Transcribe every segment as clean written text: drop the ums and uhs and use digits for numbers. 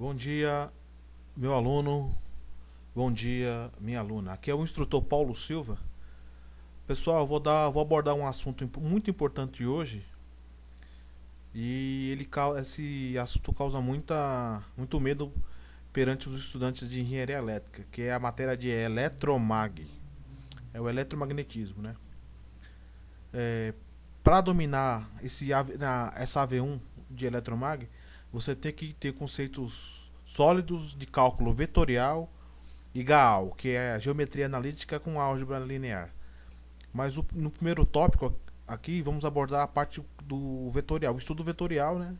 Bom dia, meu aluno. Bom dia, minha aluna. Aqui é o instrutor Paulo Silva. Pessoal, vou abordar um assunto muito importante hoje e esse assunto causa muito medo perante os estudantes de engenharia elétrica, que é a matéria de eletromag, é o eletromagnetismo, né? Para dominar essa AV1 de eletromag, você tem que ter conceitos sólidos de cálculo vetorial e GAAL, que é a geometria analítica com álgebra linear. Mas no primeiro tópico aqui vamos abordar a parte do vetorial, o estudo vetorial, né,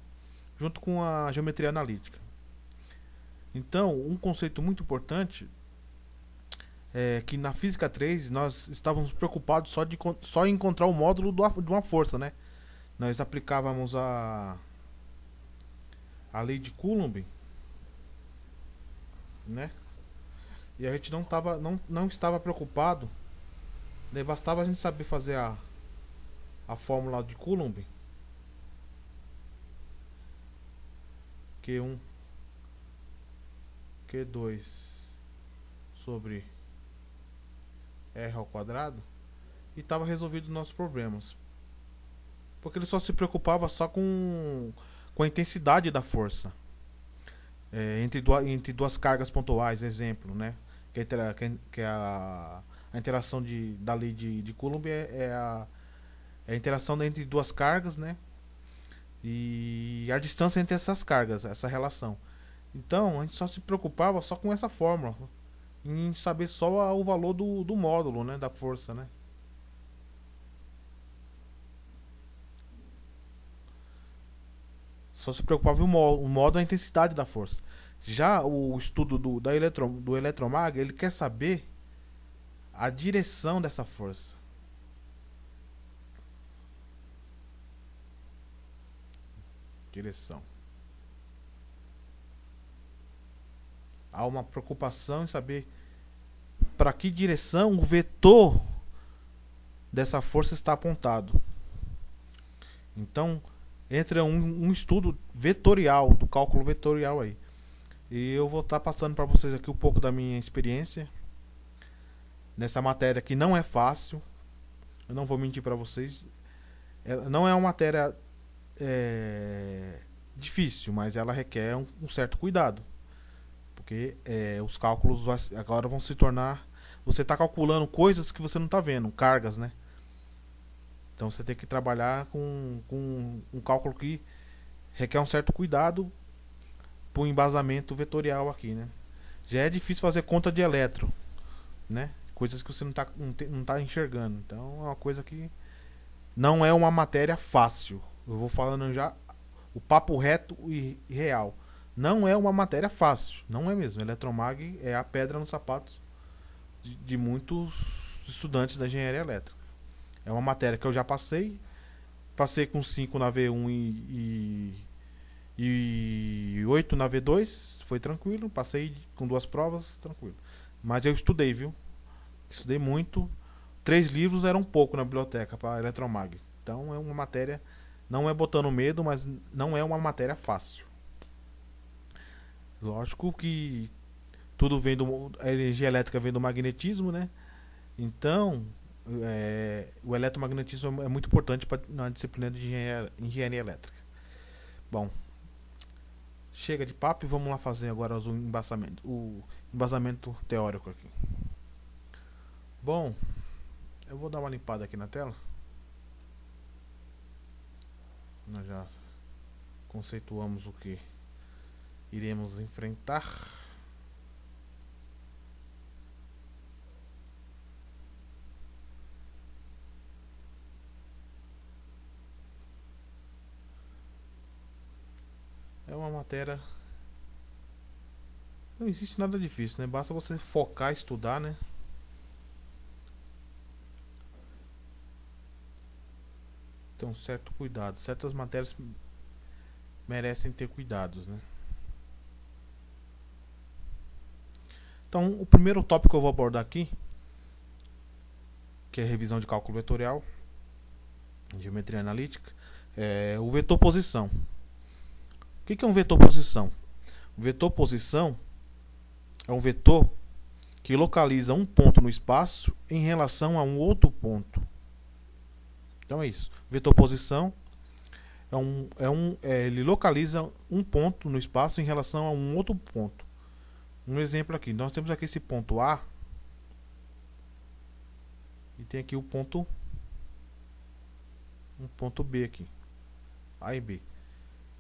junto com a geometria analítica. Então, um conceito muito importante é que na física 3 nós estávamos preocupados só em encontrar o módulo de uma força, né? Nós aplicávamos a lei de Coulomb, né? E a gente não estava preocupado, né? Bastava a gente saber fazer a fórmula de Coulomb, Q1, Q2 sobre R ao quadrado, e estava resolvido os nossos problemas. Porque ele só se preocupava só com a intensidade da força. Entre duas cargas pontuais, exemplo, né? Que é a interação da lei de Coulomb é a interação entre duas cargas, né? E a distância entre essas cargas, essa relação. Então, a gente só se preocupava só com essa fórmula, em saber só o valor do módulo, né, da força, né? Só se preocupava o modo da intensidade da força. Já o estudo do eletromag, ele quer saber a direção dessa força. Direção. Há uma preocupação em saber para que direção o vetor dessa força está apontado. Então, entra um estudo vetorial, do cálculo vetorial aí. E eu vou estar passando para vocês aqui um pouco da minha experiência nessa matéria que não é fácil. Eu não vou mentir para vocês. Não é uma matéria difícil, mas ela requer um certo cuidado. Porque os cálculos agora vão se tornar... Você está calculando coisas que você não está vendo, cargas, né? Então você tem que trabalhar com um cálculo que requer um certo cuidado para o embasamento vetorial aqui, né? Já é difícil fazer conta de elétron, né? Coisas que você não tá enxergando. Então é uma coisa que não é uma matéria fácil. Eu vou falando já o papo reto e real. Não é uma matéria fácil, não é mesmo. Eletromag é a pedra nos sapatos de muitos estudantes da engenharia elétrica. É uma matéria que eu já passei com 5 na V1 e 8 na V2, foi tranquilo. Passei com 2 provas, tranquilo. Mas eu estudei, viu? Estudei muito. 3 livros eram pouco na biblioteca para eletromag. Então é uma matéria, não é botando medo, mas não é uma matéria fácil. Lógico que tudo vem a energia elétrica vem do magnetismo, né? Então, o eletromagnetismo é muito importante na disciplina de engenharia elétrica. Bom, chega de papo e vamos lá fazer agora o embasamento teórico aqui. Bom, eu vou dar uma limpada aqui na tela. Nós já conceituamos o que iremos enfrentar. É uma matéria... Não existe nada difícil, né? Basta você focar, estudar, né? Então, certo cuidado. Certas matérias merecem ter cuidados, né? Então, o primeiro tópico que eu vou abordar aqui, que é a revisão de cálculo vetorial, geometria analítica, é o vetor posição. O que é um vetor posição? O vetor posição é um vetor que localiza um ponto no espaço em relação a um outro ponto. Então é isso. Vetor posição ele localiza um ponto no espaço em relação a um outro ponto. Um exemplo aqui, nós temos aqui esse ponto A e tem aqui um ponto B aqui, A e B.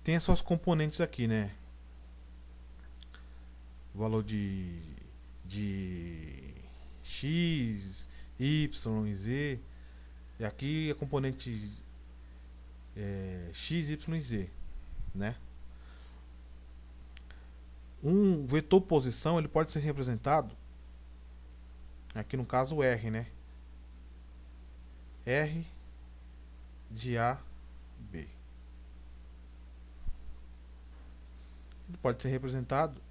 Tem as suas componentes aqui, né? O valor de x, y e z. E aqui a componente x, y e z, né? Um vetor posição ele pode ser representado aqui no caso R, né? R de A, B. Ele pode ser representado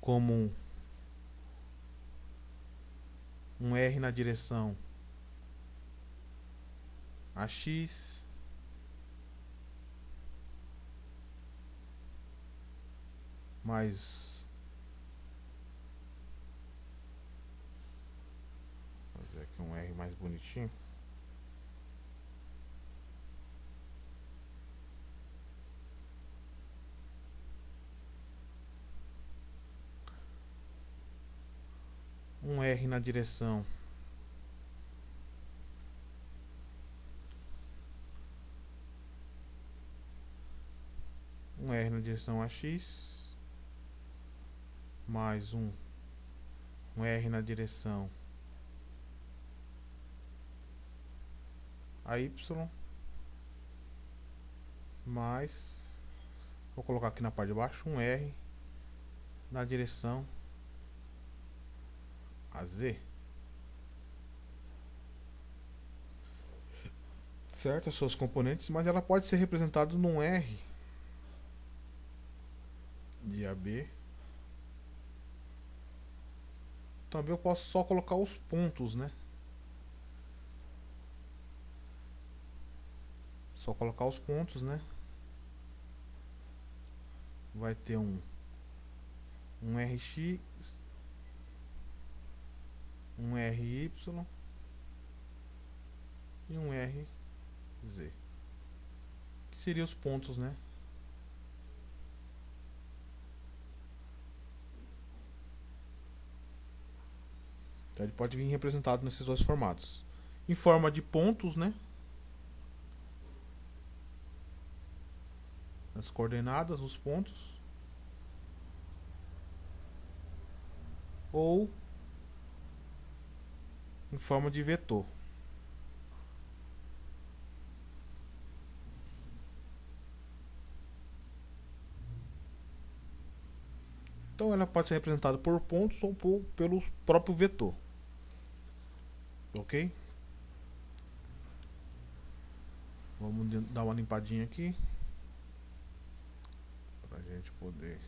como um R na direção AX mais vou fazer aqui um R mais bonitinho. Um R na direção AX mais um R na direção AY mais, vou colocar aqui na parte de baixo, um R na direção AZ. Certo, as suas componentes, mas ela pode ser representada num R de AB. Também eu posso só colocar os pontos, né? Só colocar os pontos, né? Vai ter um RX, um RY e um RZ, que seriam os pontos, né? Então ele pode vir representado nesses dois formatos, em forma de pontos, né? As coordenadas, os pontos, ou em forma de vetor. Então ela pode ser representada por pontos ou pelo próprio vetor. Ok? Vamos dar uma limpadinha aqui para a gente poder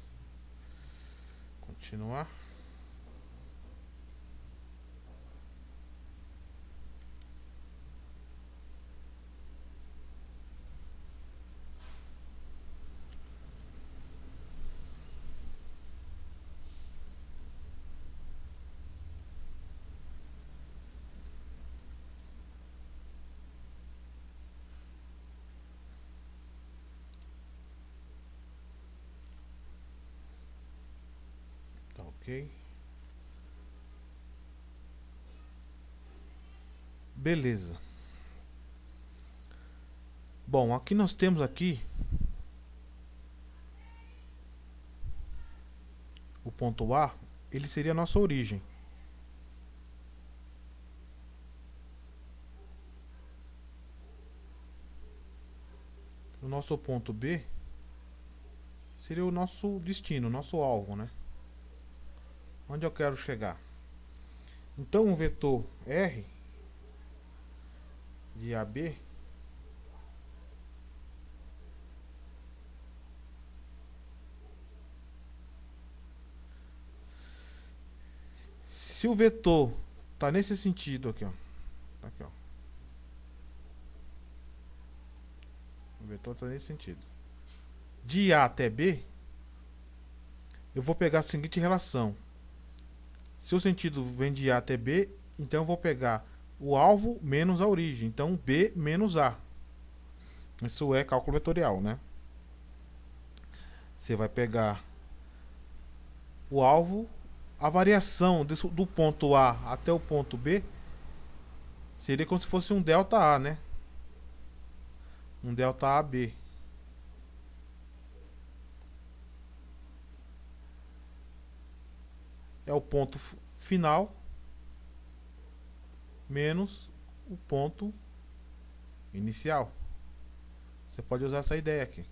continuar. Tá ok? Beleza. Bom, aqui nós temos aqui o ponto A, ele seria a nossa origem. O nosso ponto B seria o nosso destino, o nosso alvo, né? Onde eu quero chegar. Então o vetor R de AB se o vetor tá nesse sentido aqui, ó. Aqui, ó. O vetor tá nesse sentido. De A até B, eu vou pegar a seguinte relação. Se o sentido vem de A até B, então eu vou pegar o alvo menos a origem. Então, B menos A. Isso é cálculo vetorial, né? Você vai pegar o alvo, a variação do ponto A até o ponto B seria como se fosse um delta A, né? Um delta AB. É o ponto final menos o ponto inicial. Você pode usar essa ideia aqui.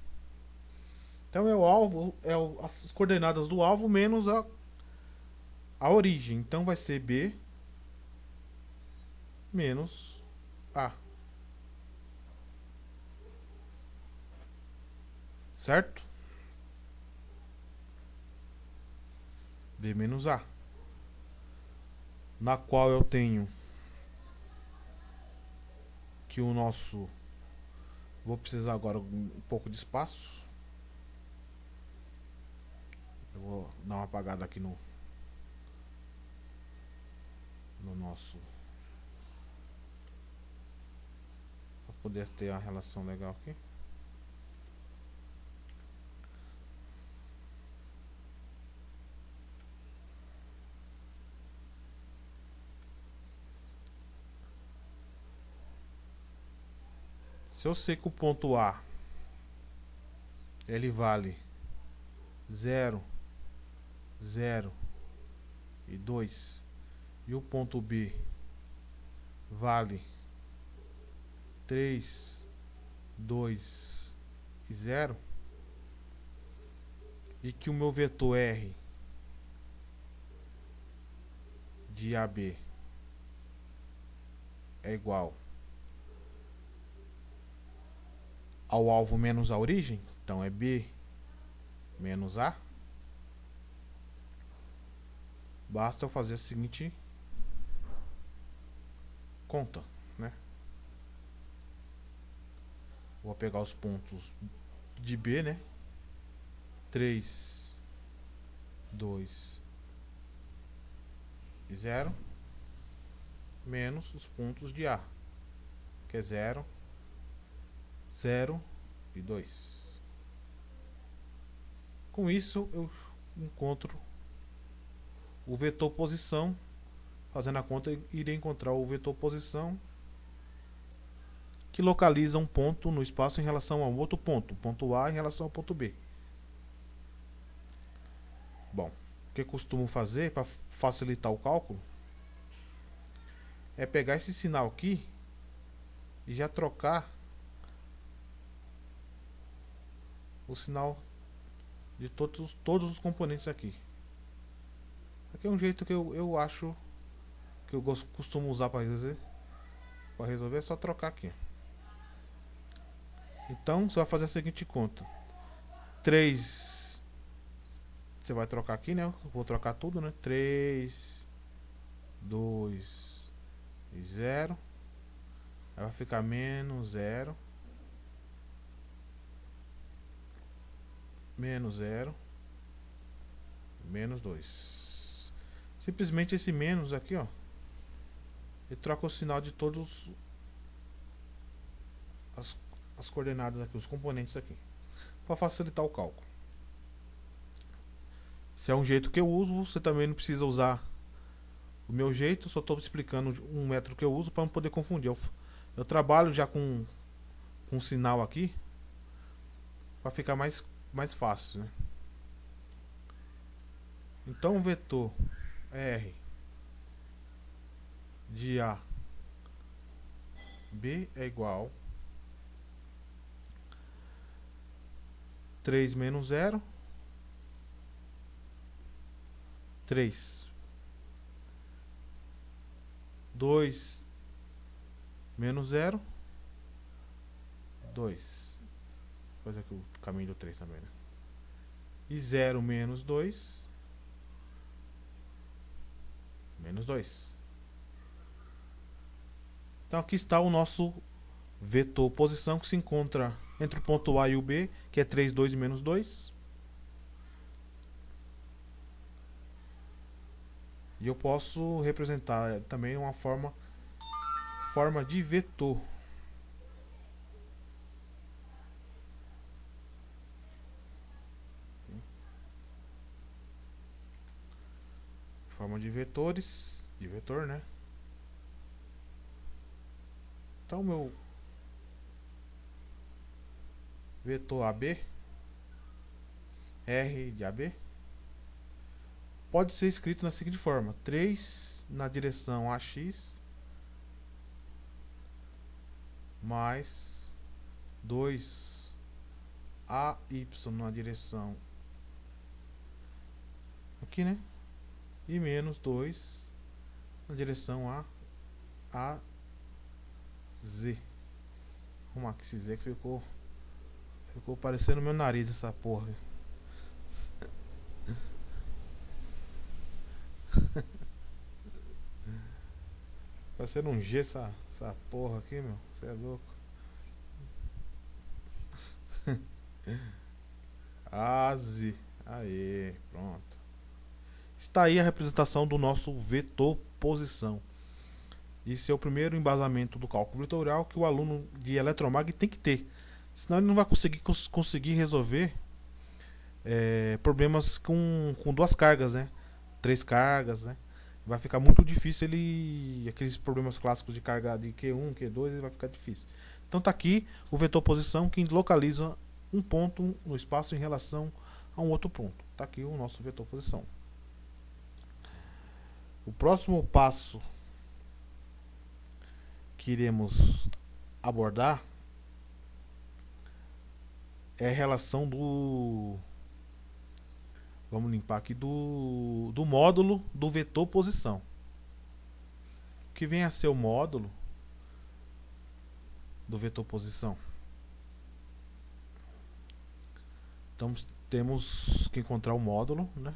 Então é o alvo, as coordenadas do alvo menos a origem. Então vai ser B menos A. Certo? B menos A. Na qual eu tenho que o nosso... Vou precisar agora um pouco de espaço. Eu vou dar uma apagada aqui no nosso... Para poder ter uma relação legal aqui. Se eu sei que o ponto A ele vale 0, 0 e 2 e o ponto B vale 3, 2 e 0 e que o meu vetor R de AB é igual ao alvo menos a origem, então é B menos A, basta eu fazer a seguinte conta, né? Vou pegar os pontos de B, né? 3, 2 e 0 menos os pontos de A, que é 0, 0 e 2. Com isso eu encontro o vetor posição. Fazendo a conta, irei encontrar o vetor posição que localiza um ponto no espaço em relação a um outro ponto, ponto A em relação ao ponto B. Bom, o que eu costumo fazer para facilitar o cálculo é pegar esse sinal aqui e já trocar o sinal de todos os componentes aqui. Aqui é um jeito que eu acho que eu costumo usar para resolver, é só trocar aqui. Então você vai fazer a seguinte conta: 3, você vai trocar aqui, né? Vou trocar tudo, né? 3, 2 e 0. Aí vai ficar menos 0, menos 0, menos 2. Simplesmente esse menos aqui, ó, ele troca o sinal de todos as coordenadas aqui, os componentes aqui, para facilitar o cálculo. Se é um jeito que eu uso, você também não precisa usar o meu jeito, só estou explicando um método que eu uso para não poder confundir. Eu trabalho já com um sinal aqui para ficar mais fácil, né? Então o vetor R de A B é igual 3 menos 0, 3, 2 menos 0, 2. Vou fazer aqui o caminho do 3 também, né? E 0 menos 2, menos 2. Então aqui está o nosso vetor posição que se encontra entre o ponto A e o B, que é 3, 2 e menos 2. E eu posso representar também uma forma de vetor. Forma de vetores, de vetor, né? Então meu vetor AB, R de AB, pode ser escrito da seguinte forma: 3 na direção AX mais 2 AY na direção aqui, né? E menos 2 na direção a Z. Vamos arrumar aqui esse Z que ficou parecendo meu nariz essa porra. Parecendo um G essa porra aqui, meu. Você é louco. AZ. Aê, pronto. Está aí a representação do nosso vetor posição. Esse é o primeiro embasamento do cálculo vetorial que o aluno de eletromag tem que ter. Senão ele não vai conseguir resolver problemas com duas cargas, né? 3 cargas, né? Vai ficar muito difícil aqueles problemas clássicos de carga de Q1, Q2, vai ficar difícil. Então tá aqui o vetor posição que localiza um ponto no espaço em relação a um outro ponto. Tá aqui o nosso vetor posição. O próximo passo que iremos abordar é a relação do... Vamos limpar aqui do módulo do vetor posição. O que vem a ser o módulo do vetor posição? Então temos que encontrar o módulo, né?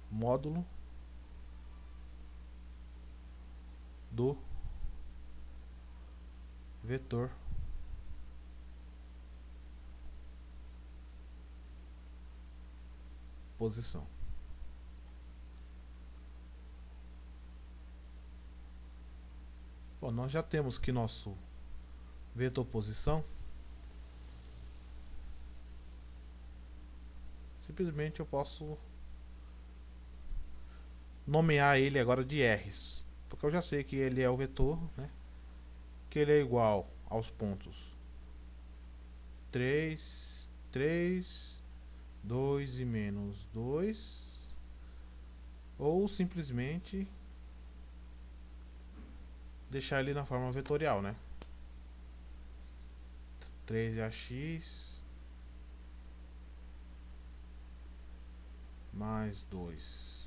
Módulo do vetor posição. Bom, nós já temos que nosso vetor posição, simplesmente eu posso nomear ele agora de R's, porque eu já sei que ele é o vetor, né? Que ele é igual aos pontos 3, 3, 2 e menos 2, ou simplesmente deixar ele na forma vetorial, né? 3AX mais 2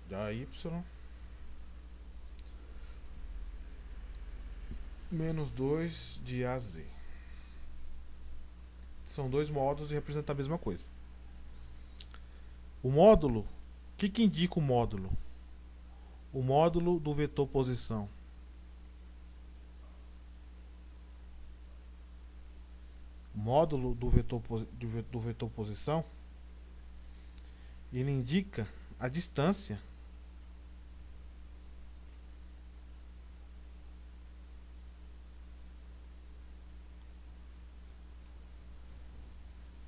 de AY menos 2 de AZ. São dois módulos e representam a mesma coisa. O módulo, o que indica o módulo? O módulo do vetor posição. O módulo do vetor posição, ele indica a distância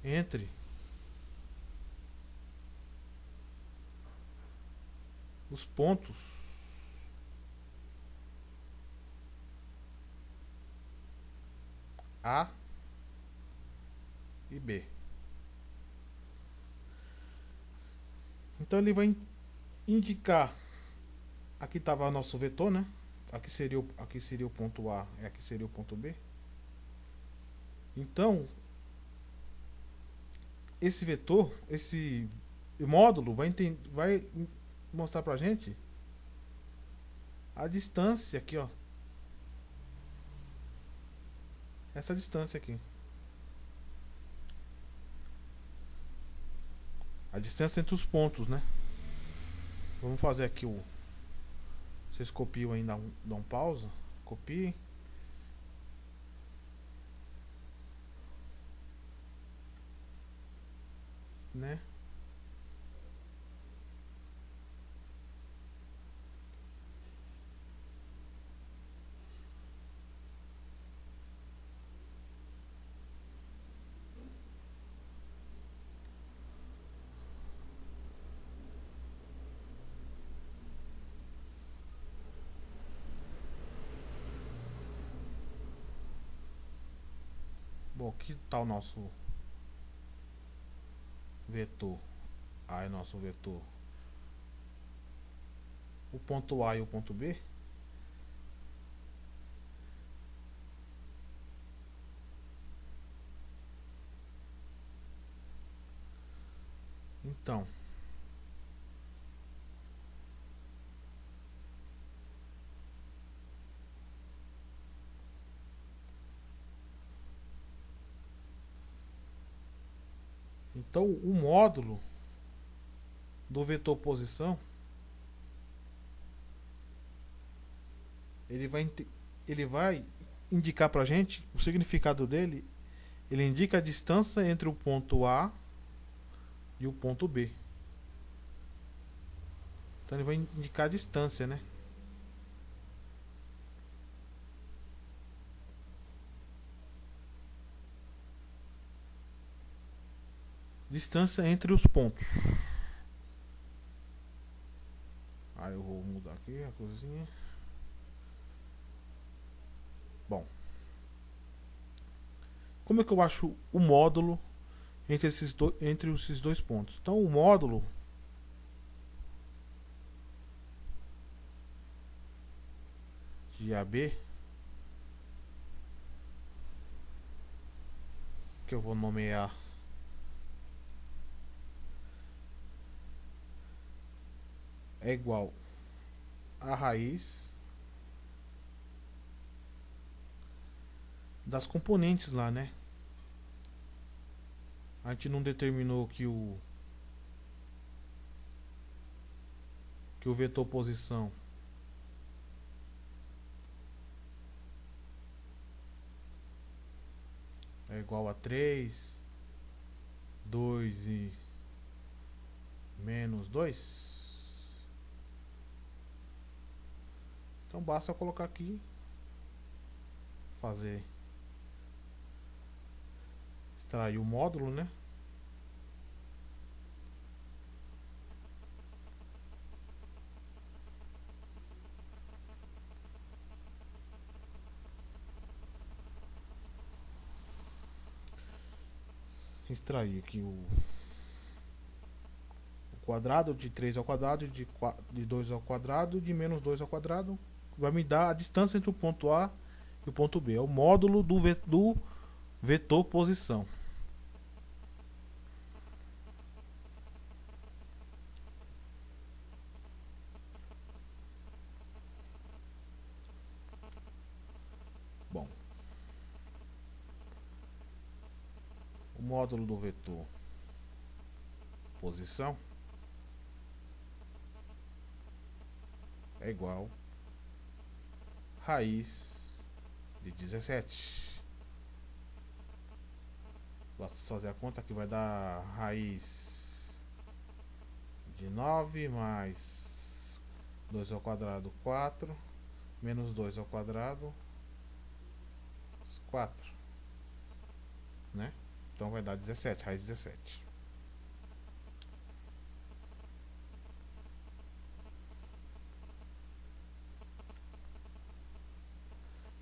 entre os pontos A e B. Então ele vai indicar, aqui estava nosso vetor, né? Aqui seria o ponto A e aqui seria o ponto B. Então esse vetor, esse módulo vai mostrar pra gente a distância aqui, ó. Essa distância aqui. A distância entre os pontos, né? Vamos fazer aqui o... Vocês copiam aí, dá um pausa. Copiem. né? Bom, aqui tá o nosso vetor. Aí nosso vetor, o ponto A e o ponto B. Então, o módulo do vetor posição, ele vai, ele vai indicar pra gente o significado dele. Ele indica a distância entre o ponto A e o ponto B. Então ele vai indicar a distância, né? Distância entre os pontos. Aí eu vou mudar aqui a coisinha. Bom, como é que eu acho o módulo entre esses dois pontos? Então o módulo de AB, que eu vou nomear é igual a raiz das componentes lá, né? A gente não determinou que o vetor posição é igual a 3, 2 e menos 2. Então basta colocar aqui, fazer, extrair o módulo, né? Extrair aqui o quadrado de 3 ao quadrado, de 2 ao quadrado, de menos 2 ao quadrado. Vai me dar a distância entre o ponto A e o ponto B. É o módulo do vetor posição. Bom, o módulo do vetor posição é igual a raiz de 17. Basta fazer a conta que vai dar raiz de 9 mais 2 ao quadrado 4, menos 2 ao quadrado 4, né? Então vai dar 17, raiz de 17.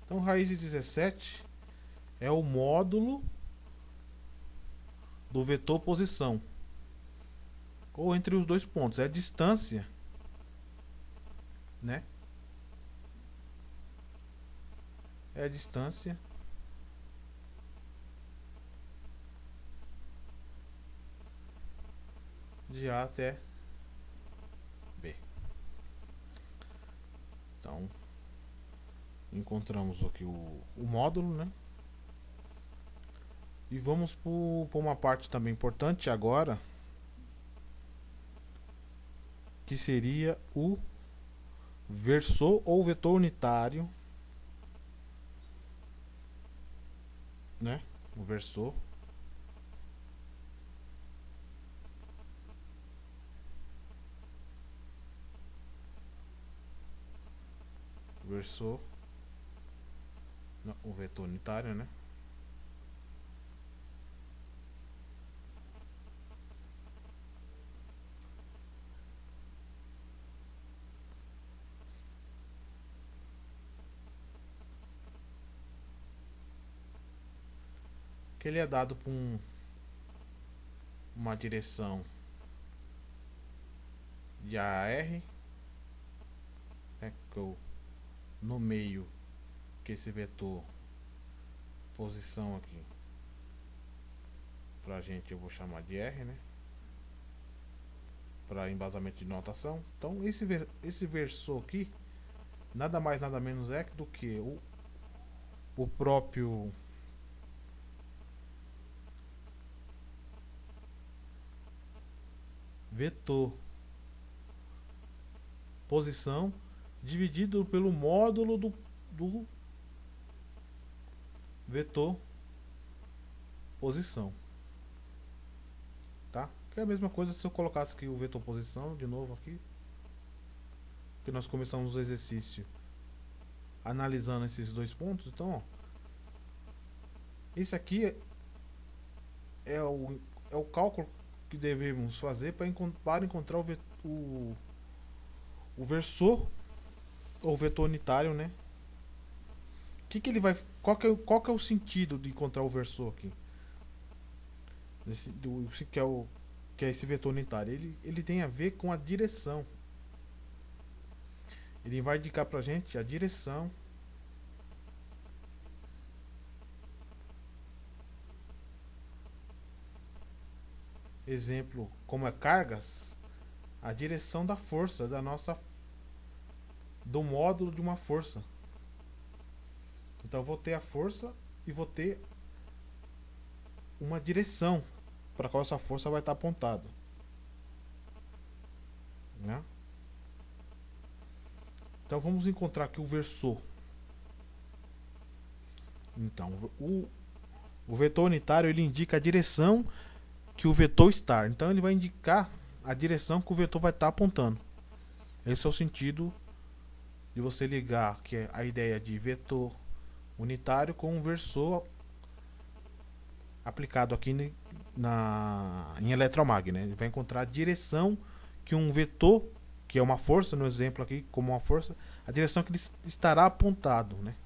Então raiz de 17 é o módulo do vetor posição, ou entre os dois pontos, é a distância, né? É a distância de A até B. Então encontramos aqui o módulo, né? E vamos para uma parte também importante agora, que seria o versor ou vetor unitário, né? O versor versor, não, o vetor unitário, né? Que ele é dado por uma direção de AR, né, que eu nomeio que esse vetor posição aqui pra gente eu vou chamar de R, né, para embasamento de notação. Então esse versor aqui nada mais nada menos é do que o próprio vetor posição dividido pelo módulo do vetor posição, tá? Que é a mesma coisa se eu colocasse aqui o vetor posição de novo aqui, que nós começamos o exercício analisando esses dois pontos. Então, ó, esse aqui é o cálculo que devemos fazer para encontrar o versor ou vetor unitário, né? Que ele vai, qual que é o sentido de encontrar o versor aqui? Que é esse vetor unitário. Ele tem a ver com a direção. Ele vai indicar pra gente a direção exemplo, como é cargas, a direção da força do módulo de uma força. Então eu vou ter a força e vou ter uma direção para qual essa força vai estar apontada, né? Então vamos encontrar aqui o versor. Então o vetor unitário ele indica a direção que o vetor está. Então ele vai indicar a direção que o vetor vai estar apontando. Esse é o sentido de você ligar que é a ideia de vetor unitário com um versor aplicado aqui em eletromag, né? Ele vai encontrar a direção que um vetor, que é uma força, no exemplo aqui como uma força, a direção que ele estará apontado, né?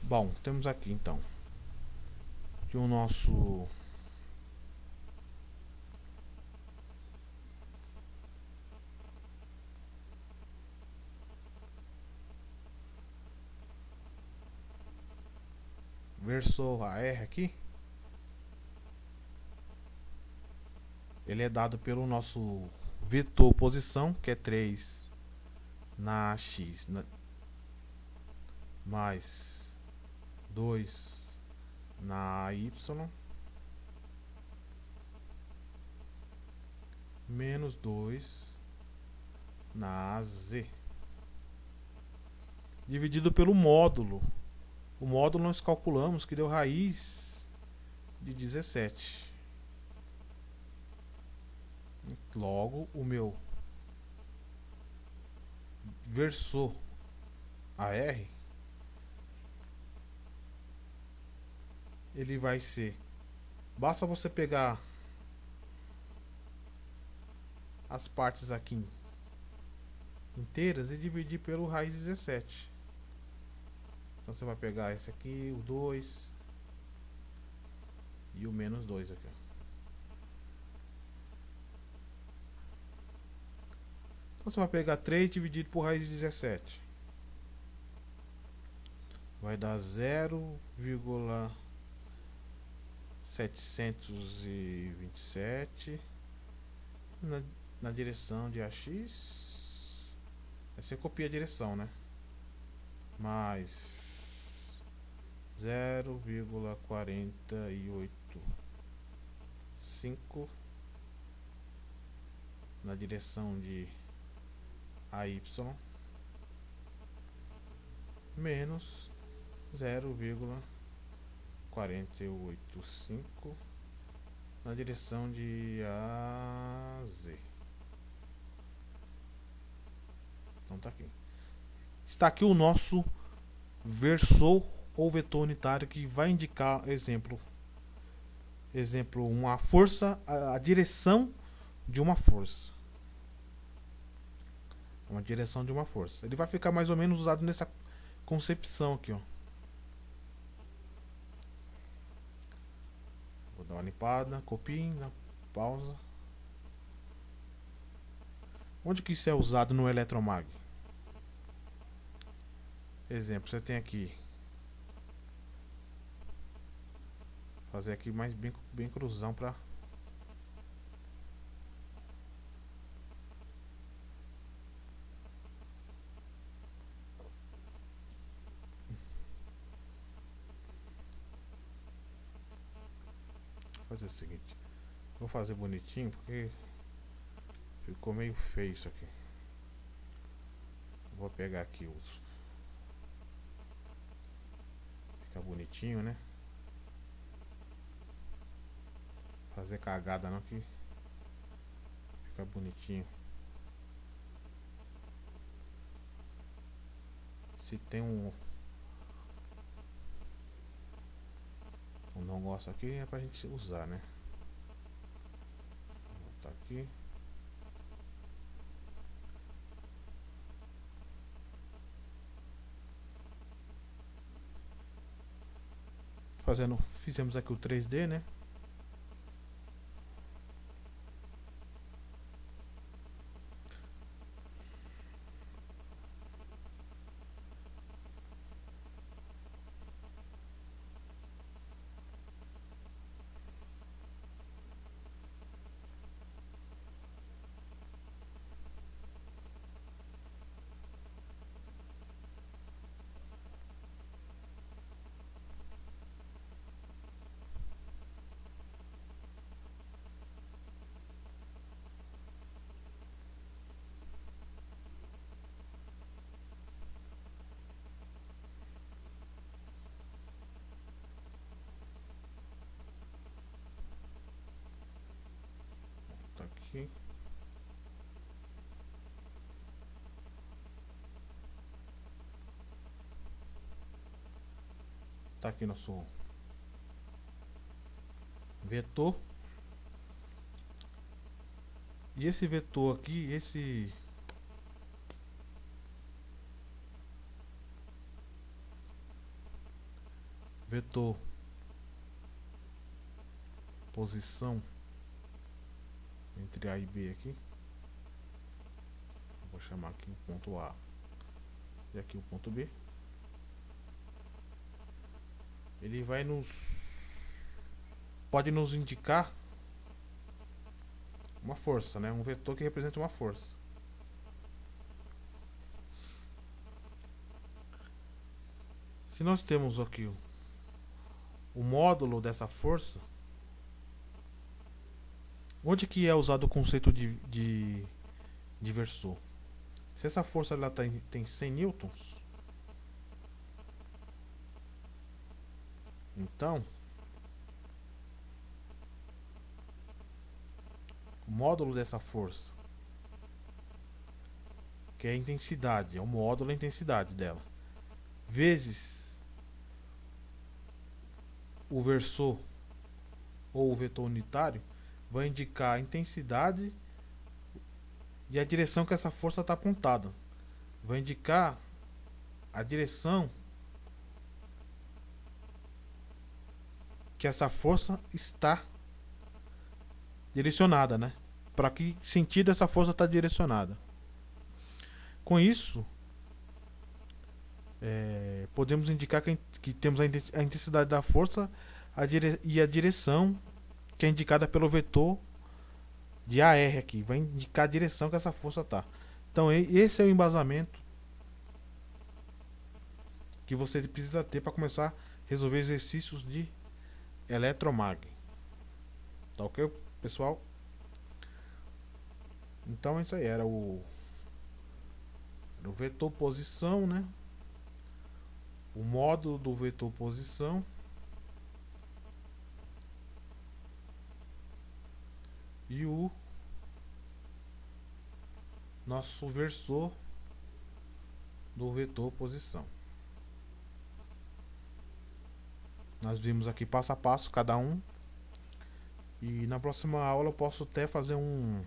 Bom, temos aqui então que o nosso versor AR aqui, ele é dado pelo nosso vetor posição, que é 3 na x mais 2 na y menos 2 na z, dividido pelo módulo. O módulo nós calculamos que deu raiz de 17. Logo, o meu versor AR ele vai ser, basta você pegar as partes aqui inteiras e dividir pelo raiz de 17. Então você vai pegar esse aqui, o 2 e o menos 2 aqui. Então você vai pegar 3 dividido por raiz de 17. Vai dar 0,727 na direção de AX. Aí você copia a direção, né? Mais 0,48 5 na direção de AY menos 0,485 na direção de AZ. Então tá aqui. Está aqui o nosso versor ou vetor unitário que vai indicar, exemplo, uma força, a direção de uma força. Uma direção de uma força. Ele vai ficar mais ou menos usado nessa concepção aqui, ó. Vou dar uma limpada, copia, pausa. Onde que isso é usado no eletromag? Exemplo, você tem aqui. Fazer aqui mais bem cruzão para fazer o seguinte. Vou fazer bonitinho porque ficou meio feio isso aqui. Vou pegar aqui os. Fica bonitinho, né? Fazer cagada não que fica bonitinho. Se tem um negócio aqui é pra gente usar, né? Vou botar aqui. Fizemos aqui o 3D, né? Tá aqui. Tá aqui nosso vetor. E esse vetor aqui, esse vetor posição entre A e B aqui, vou chamar aqui o ponto A e aqui o ponto B. Ele vai pode nos indicar uma força, né? Um vetor que representa uma força. Se nós temos aqui o módulo dessa força, onde que é usado o conceito de versor? Se essa força ela tem 100 newtons, então o módulo dessa força, que é a intensidade, é o módulo da intensidade dela, vezes o versor ou o vetor unitário, vai indicar a intensidade e a direção que essa força está apontada. Vai indicar a direção que essa força está direcionada, né? Para que sentido essa força está direcionada. Com isso, podemos indicar que temos a intensidade da força e a direção que é indicada pelo vetor de AR aqui. Vai indicar a direção que essa força está. Então esse é o embasamento que você precisa ter para começar a resolver exercícios de eletromag. Tá ok? pessoal? Então é isso aí, era o vetor posição, né? O módulo do vetor posição e o nosso versor do vetor posição. Nós vimos aqui passo a passo cada um. E na próxima aula eu posso até fazer um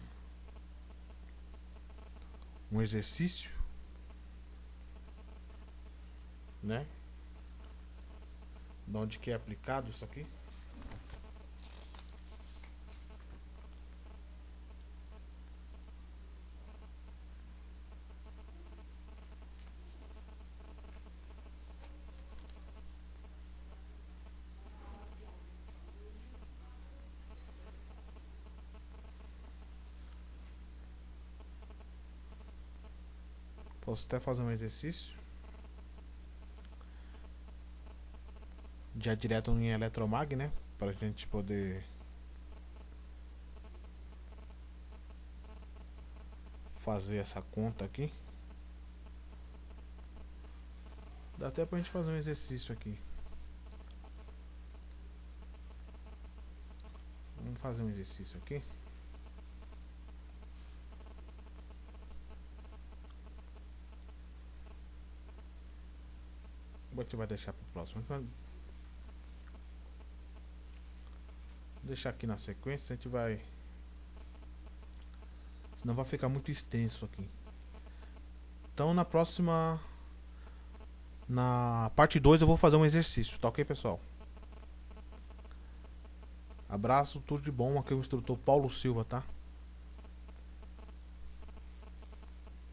exercício, né? De onde que é aplicado isso aqui. Posso até fazer um exercício já direto em Eletromag, né? Para a gente poder fazer essa conta aqui. Dá até pra gente fazer um exercício aqui. Vamos fazer um exercício aqui. A gente vai deixar pro próximo. Deixar aqui na sequência, a gente vai. Senão vai ficar muito extenso aqui. Então na próxima. Na parte 2 eu vou fazer um exercício, tá ok, pessoal? Abraço, tudo de bom. Aqui é o instrutor Paulo Silva, tá?